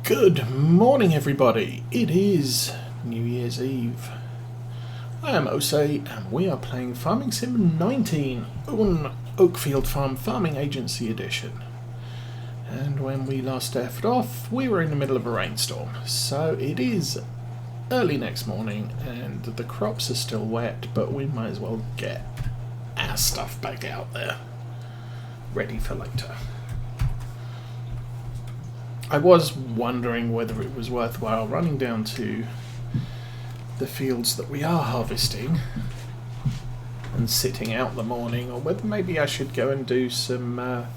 Good morning, everybody. It is New Year's Eve. I am Ose, and we are playing Farming Sim 19 on Oakfield Farm Farming Agency Edition. And when we last left off, we were in the middle of a rainstorm. So it is early next morning, and the crops are still wet, but we might as well get our stuff back out there, ready for later. I was wondering whether it was worthwhile running down to the fields that we are harvesting and sitting out the morning, or whether maybe I should go and do some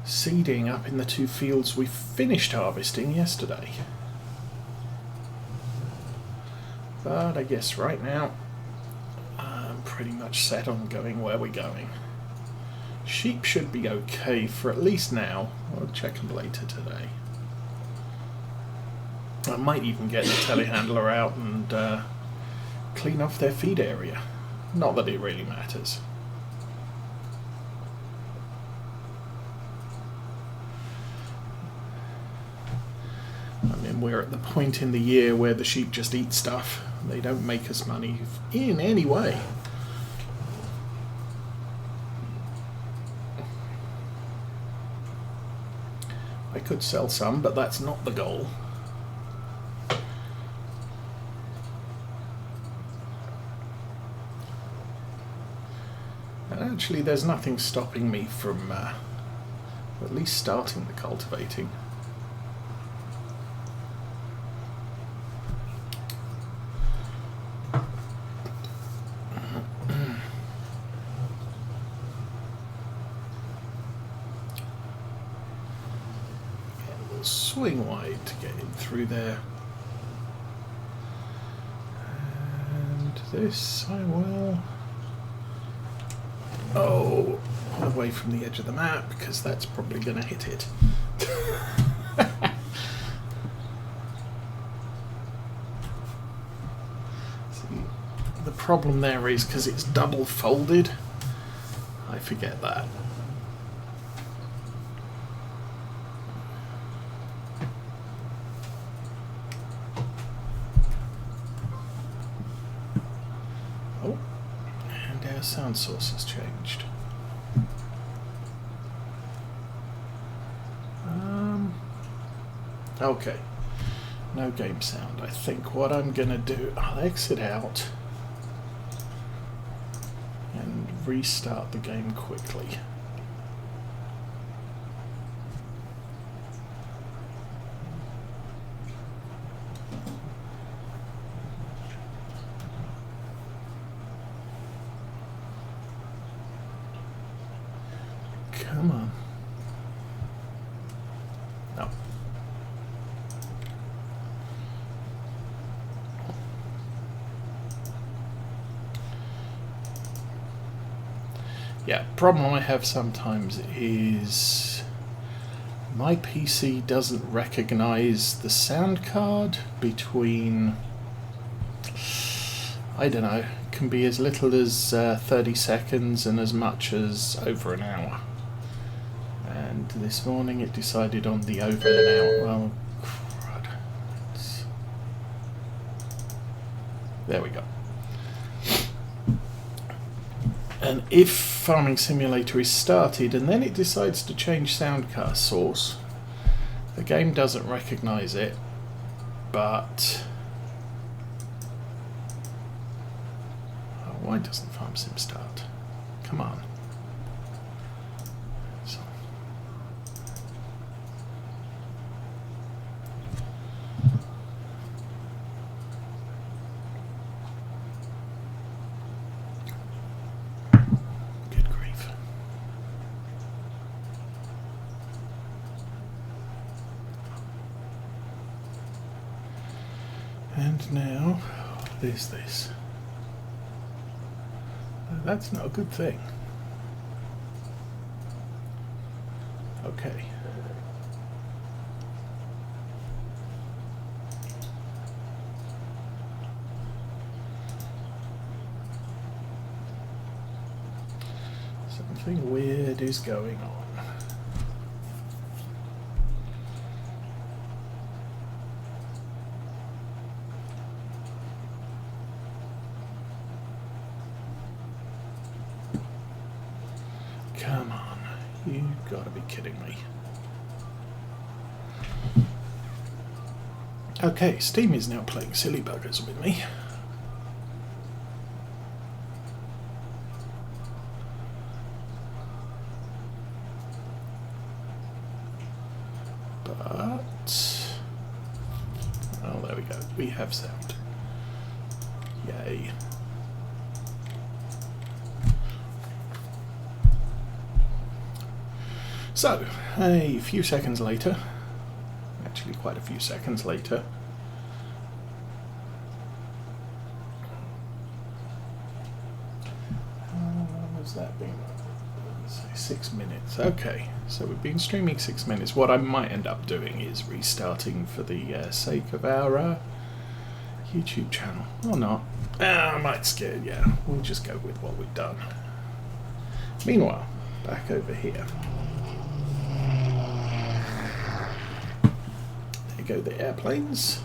seeding up in the two fields we finished harvesting yesterday. But I guess right now I'm pretty much set on going where we're going. Sheep should be okay for at least now. I'll check them later today. I might even get the telehandler out and clean off their feed area. Not that it really matters. I mean, we're at the point in the year where the sheep just eat stuff. They don't make us money in any way. I could sell some, but that's not the goal. And actually, there's nothing stopping me from at least starting the cultivating. Swing wide to get in through there, and this I will pull away from the edge of the map because that's probably going to hit it. See, the problem there is because it's double folded, I forget that. Sound source has changed. Okay, no game sound. I think what I'm gonna do, I'll exit out and restart the game quickly. Come on. No. Yeah, problem I have sometimes is my PC doesn't recognize the sound card between, I don't know, can be as little as 30 seconds and as much as over an hour. And this morning it decided on the over an hour. Oh, crud. There we go. And if Farming Simulator is started and then it decides to change soundcast source, the game doesn't recognize it, but why doesn't Farm Sim start? Come on. And now, there's this. That's not a good thing. Okay. Something weird is going on. Come on, you've got to be kidding me. Okay, Steam is now playing silly buggers with me. But, oh, there we go. We have sound. Yay. So, a few seconds later, actually quite a few seconds later, what's that been? Say 6 minutes. Okay, so we've been streaming 6 minutes. What I might end up doing is restarting for the sake of our YouTube channel, or not. I might scare, yeah, we'll just go with what we've done. Meanwhile, back over here. There go the airplanes.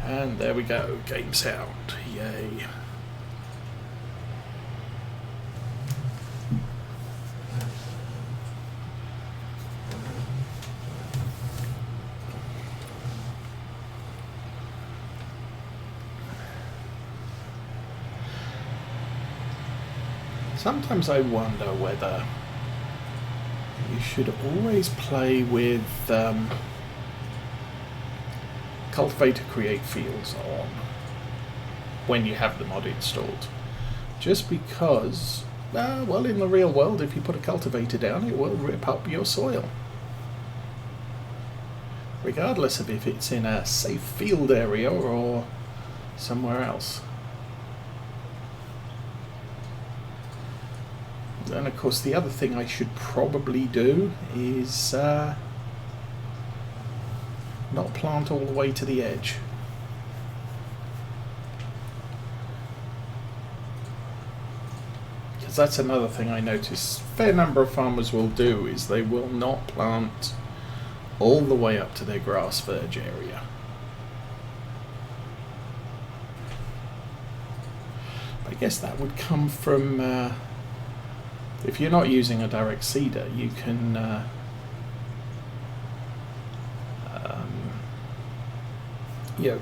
And there we go, game sound, yay. Sometimes I wonder whether you should always play with cultivate to create fields on when you have the mod installed. Just because, well, in the real world, if you put a cultivator down, it will rip up your soil. Regardless of if it's in a safe field area or somewhere else. And of course the other thing I should probably do is not plant all the way to the edge. Because that's another thing I notice a fair number of farmers will do, is they will not plant all the way up to their grass verge area. But I guess that would come from if you're not using a direct seeder, you can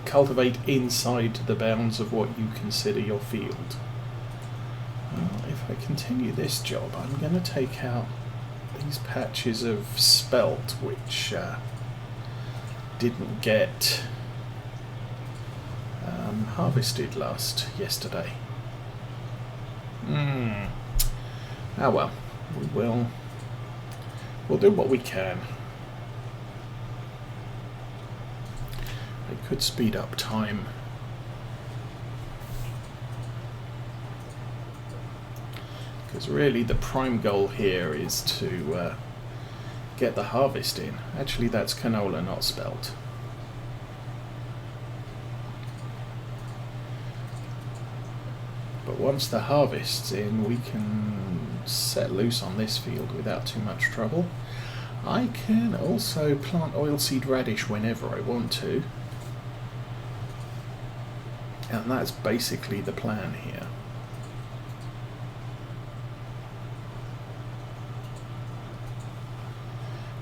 cultivate inside the bounds of what you consider your field. Well, if I continue this job, I'm going to take out these patches of spelt which didn't get harvested yesterday. Ah well, we'll do what we can. It could speed up time. Because really the prime goal here is to get the harvest in. Actually that's canola, not spelt. But once the harvest's in, we can set loose on this field without too much trouble. I can also plant oilseed radish whenever I want to. And that's basically the plan here.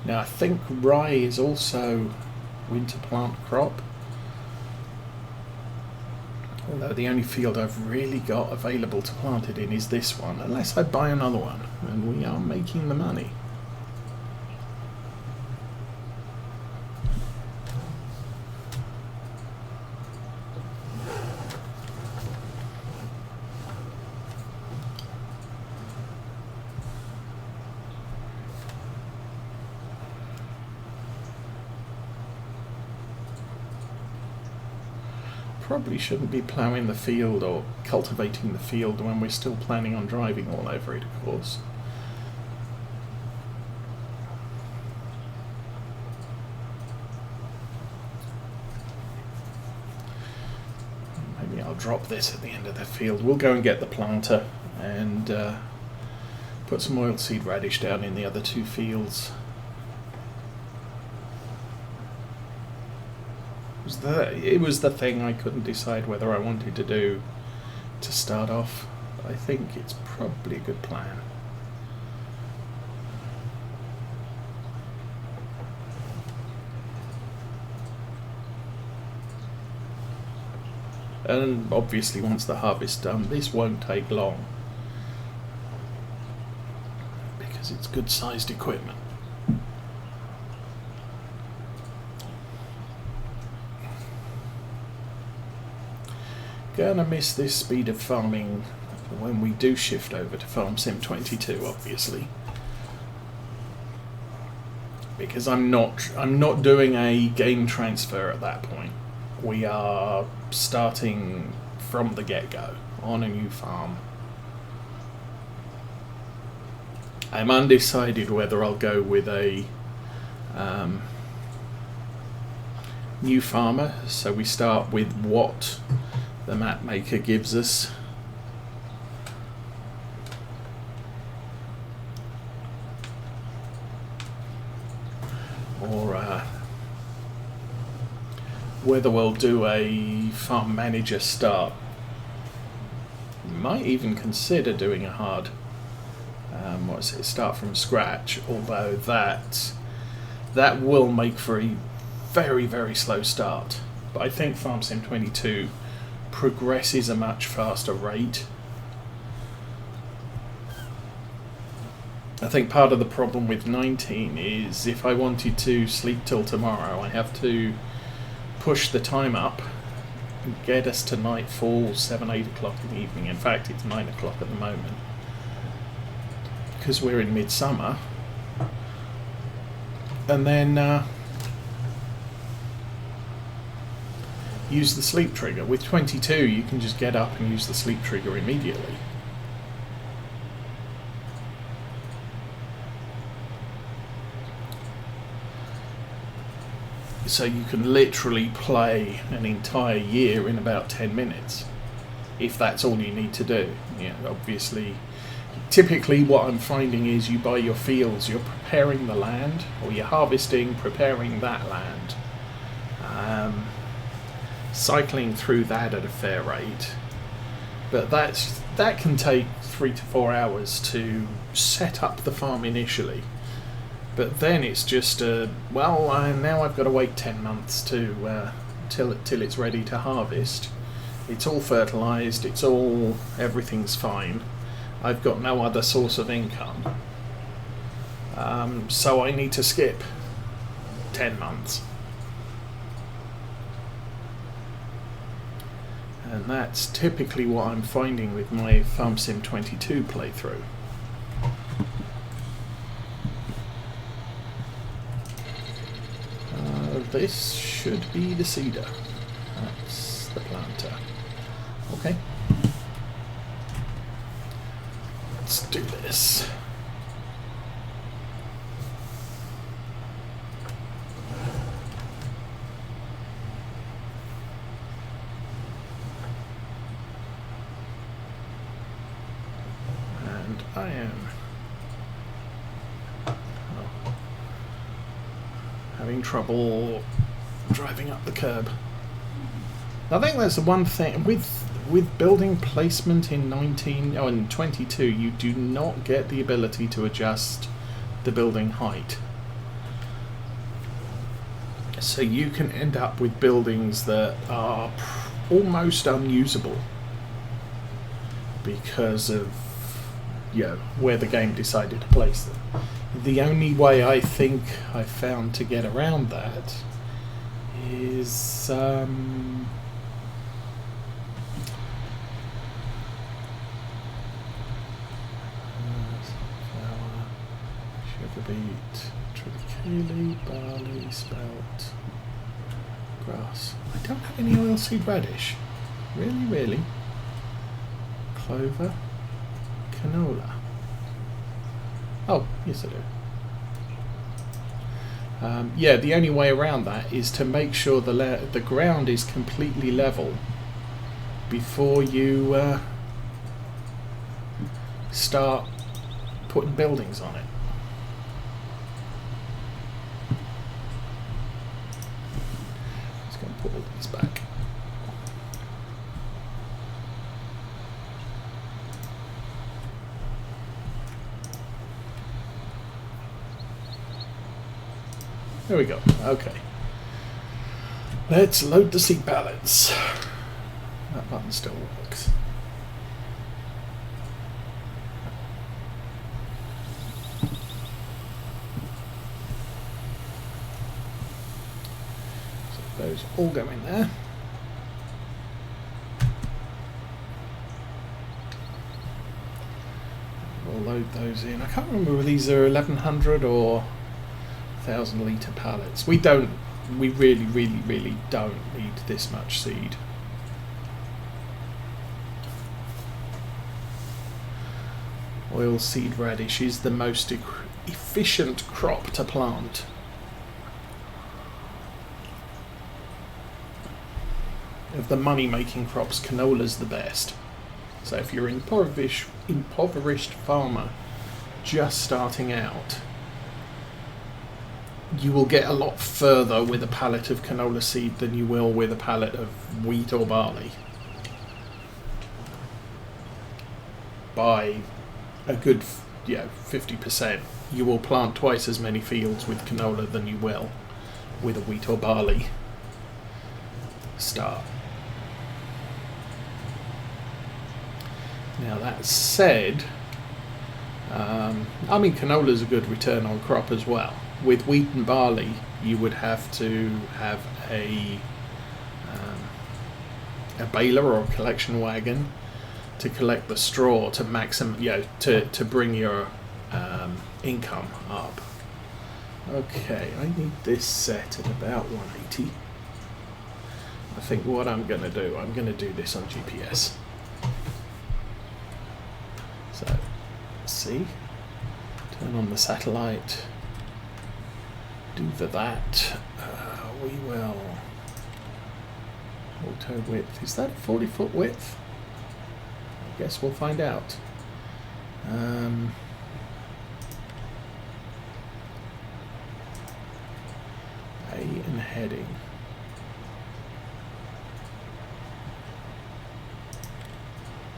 Now I think rye is also winter plant crop. Although the only field I've really got available to plant it in is this one, unless I buy another one, and we are making the money. Probably shouldn't be ploughing the field or cultivating the field when we're still planning on driving all over it, of course. Maybe I'll drop this at the end of the field. We'll go and get the planter and put some oilseed radish down in the other two fields. It was the thing I couldn't decide whether I wanted to do to start off. I think it's probably a good plan. And obviously once the harvest's done, this won't take long because it's good sized equipment. Gonna miss this speed of farming when we do shift over to Farm Sim 22, obviously, because I'm not doing a game transfer at that point. We are starting from the get-go on a new farm. I'm undecided whether I'll go with a new farmer, so we start with what the map maker gives us. Or whether we'll do a farm manager start. Might even consider doing a hard start from scratch, although that will make for a very, very slow start. But I think Farm Sim 22 progresses a much faster rate. I think part of the problem with 19 is if I wanted to sleep till tomorrow, I have to push the time up and get us to nightfall, 7-8 o'clock in the evening. In fact, it's 9 o'clock at the moment because we're in midsummer. And then use the sleep trigger. With 22 you can just get up and use the sleep trigger immediately. So you can literally play an entire year in about 10 minutes if that's all you need to do. Yeah, obviously, typically what I'm finding is you buy your fields, you're preparing the land, or you're harvesting, preparing that land, cycling through that at a fair rate. But that can take 3 to 4 hours to set up the farm initially. But then it's just now I've got to wait 10 months to till it's ready to harvest. It's all fertilised. Everything's fine. I've got no other source of income, so I need to skip 10 months, and that's typically what I'm finding with my Farm Sim 22 playthrough. This should be the seeder. That's the planter. Okay. Let's do this. And I am having trouble driving up the curb. I think that's the one thing with building placement in 19 and 22. You do not get the ability to adjust the building height, so you can end up with buildings that are almost unusable because of where the game decided to place them. The only way I think I found to get around that is sugar beet, triticale, barley, spelt, grass. I don't have any oilseed radish. Really? Clover, canola. Oh, yes I do. The only way around that is to make sure the ground is completely level before you start putting buildings on it. Just going to put all these back. There we go. Okay. Let's load the seed pallets. That button still works. So those all go in there. We'll load those in. I can't remember whether these are 1100 or 1,000 litre pallets. We really don't need this much seed. Oilseed radish is the most efficient crop to plant. Of the money-making crops, canola's the best. So if you're an impoverished farmer just starting out, you will get a lot further with a pallet of canola seed than you will with a pallet of wheat or barley. By a good 50%. You will plant twice as many fields with canola than you will with a wheat or barley start. Now that said, I mean canola's a good return on crop as well. With wheat and barley, you would have to have a baler or a collection wagon to collect the straw to to bring your income up. Okay, I need this set at about 180. I think what I'm going to do this on GPS. So, see, turn on the satellite, do that. We will auto width. Is that a 40-foot width? I guess we'll find out. A and heading.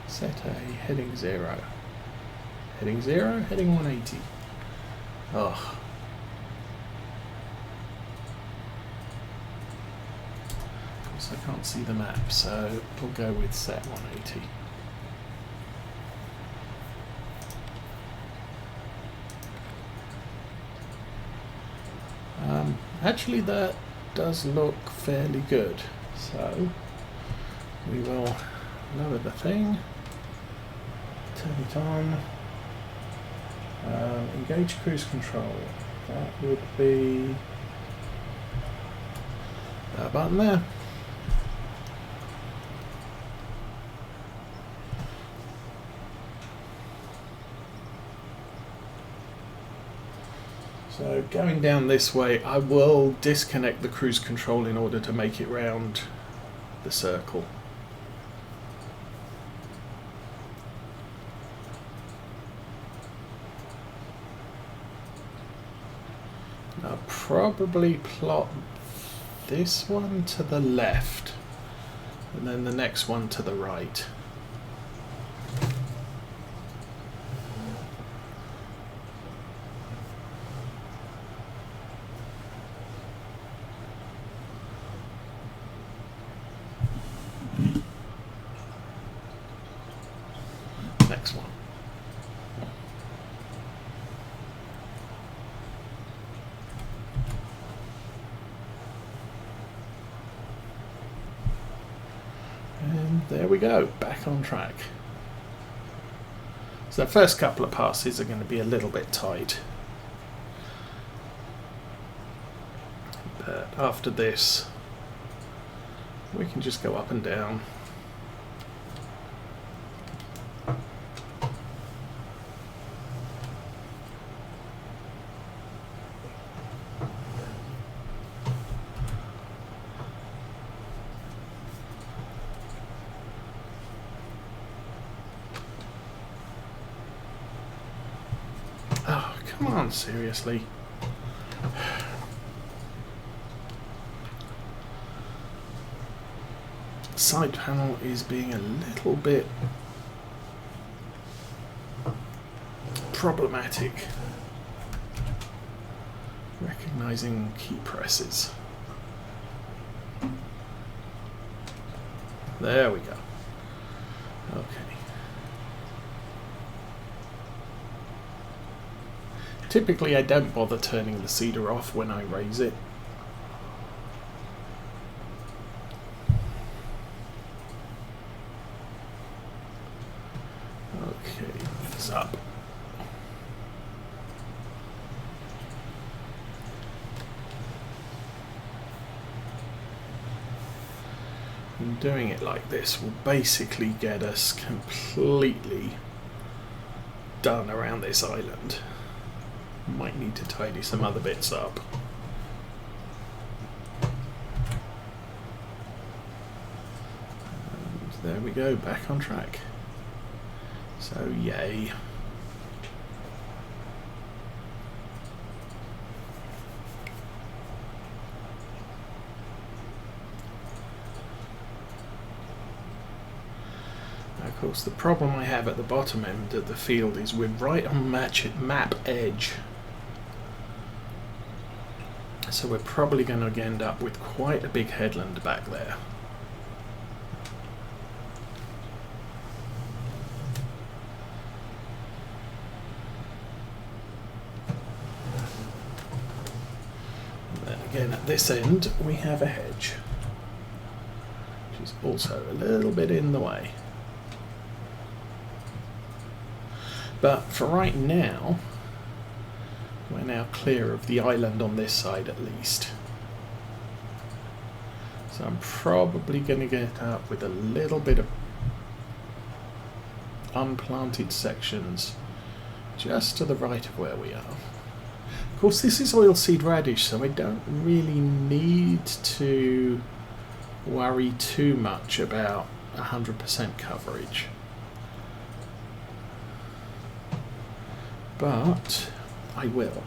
Set A, heading 0. Heading 0, heading 180. Oh. Of course I can't see the map, so we'll go with set 180. Actually that does look fairly good, so we will lower the thing, turn it on, engage cruise control. That would be that button there. So going down this way, I will disconnect the cruise control in order to make it round the circle. I'll probably plot this one to the left and then the next one to the right. Next one. And there we go, back on track. So the first couple of passes are going to be a little bit tight. But after this, we can just go up and down. Oh, come on, seriously. Side panel is being a little bit problematic. Recognizing key presses. There we go. Okay. Typically I don't bother turning the seeder off when I raise it. Okay, it's up. And doing it like this will basically get us completely done around this island. Might need to tidy some other bits up. And there we go, back on track. So yay. Of course, the problem I have at the bottom end of the field is we're right on map edge. So we're probably going to end up with quite a big headland back there. And then again at this end we have a hedge, which is also a little bit in the way. But for right now, we're now clear of the island on this side at least. So I'm probably going to get up with a little bit of unplanted sections just to the right of where we are. Of course, this is oilseed radish, so I don't really need to worry too much about 100% coverage. But I will.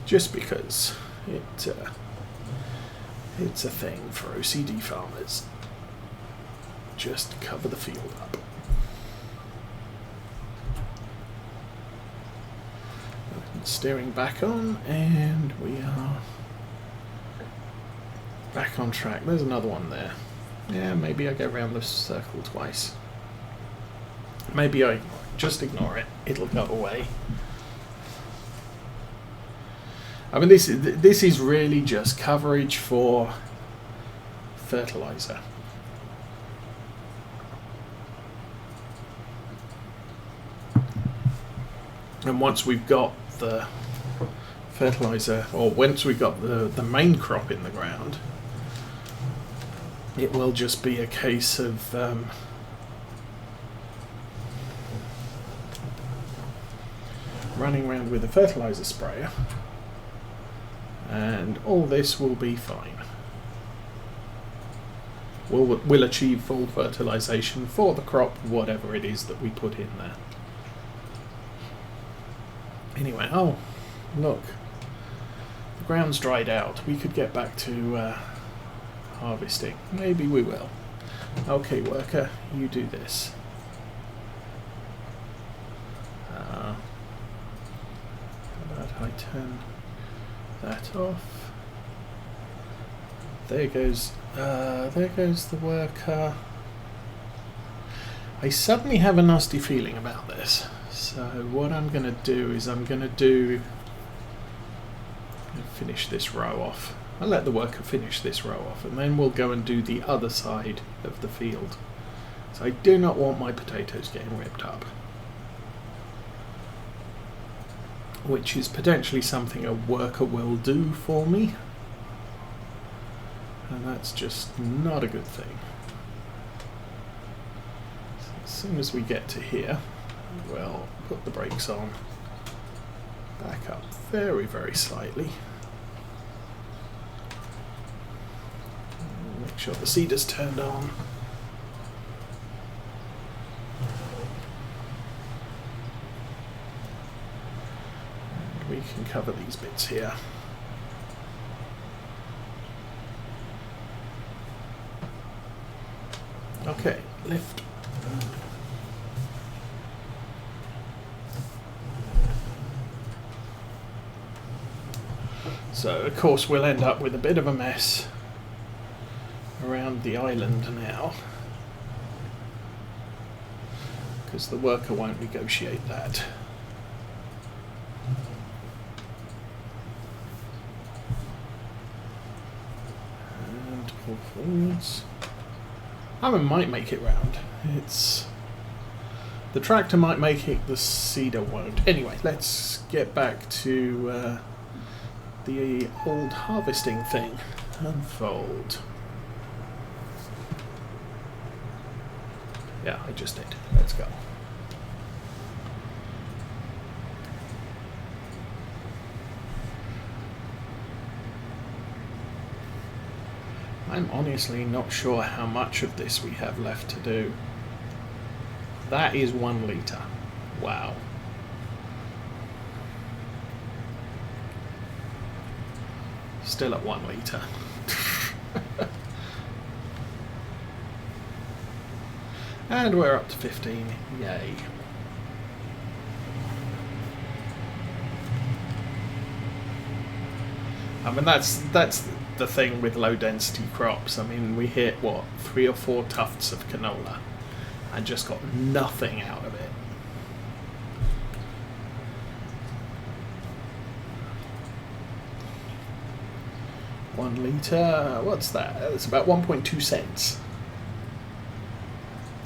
Just because it's a thing for OCD farmers. Just cover the field up. Steering back on, and we are back on track. There's another one there. Yeah, maybe I go around the circle twice. Maybe I just ignore it. It'll go away. I mean, this is really just coverage for fertilizer. And once we've got the fertilizer, or once we've got the main crop in the ground, it will just be a case of running around with a fertilizer sprayer, and all this will be fine. We'll achieve full fertilization for the crop, whatever it is that we put in there. Anyway, oh, look, the ground's dried out. We could get back to harvesting. Maybe we will. Okay, worker, you do this. How about I turn that off? There goes the worker. I suddenly have a nasty feeling about this. So what I'm going to do is finish this row off. I'll let the worker finish this row off, and then we'll go and do the other side of the field. So I do not want my potatoes getting ripped up, which is potentially something a worker will do for me, and that's just not a good thing. So as soon as we get to here, we'll put the brakes on, back up very, very slightly. Make sure the seeder's turned on. And we can cover these bits here. So of course we'll end up with a bit of a mess around the island now, because the worker won't negotiate that. And pull forwards. I might make it round. The tractor might make it, the seeder won't. Anyway, let's get back to the old harvesting thing. Unfold. Yeah, I just did. Let's go. I'm honestly not sure how much of this we have left to do. That is 1 litre. Wow. Still at 1 litre. And we're up to 15. Yay. I mean, that's the thing with low density crops. I mean, we hit what, 3 or 4 tufts of canola and just got nothing out of it. One litre, what's that? It's about 1.2 cents.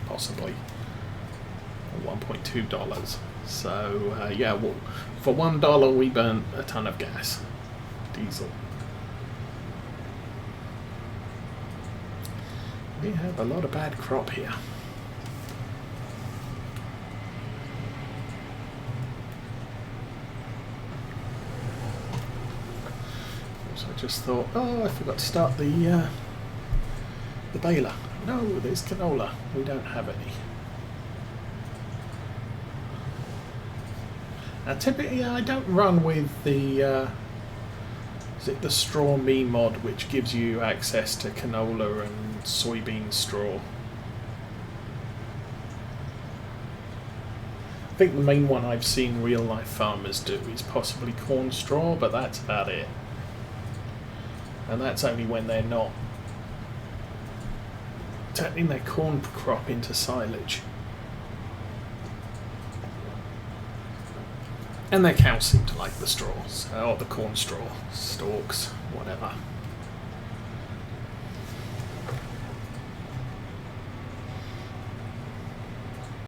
Possibly. Or $1.2. So, yeah, well, for $1 we burn a ton of gas. Diesel. We have a lot of bad crop here. So I just thought, oh, I forgot to start the baler. No, there's canola. We don't have any. Now, typically, I don't run with the is it the straw me mod, which gives you access to canola and soybean straw. I think the main one I've seen real life farmers do is possibly corn straw, but that's about it. And that's only when they're not turning their corn crop into silage. And their cows seem to like the straws, or the corn straw, stalks, whatever.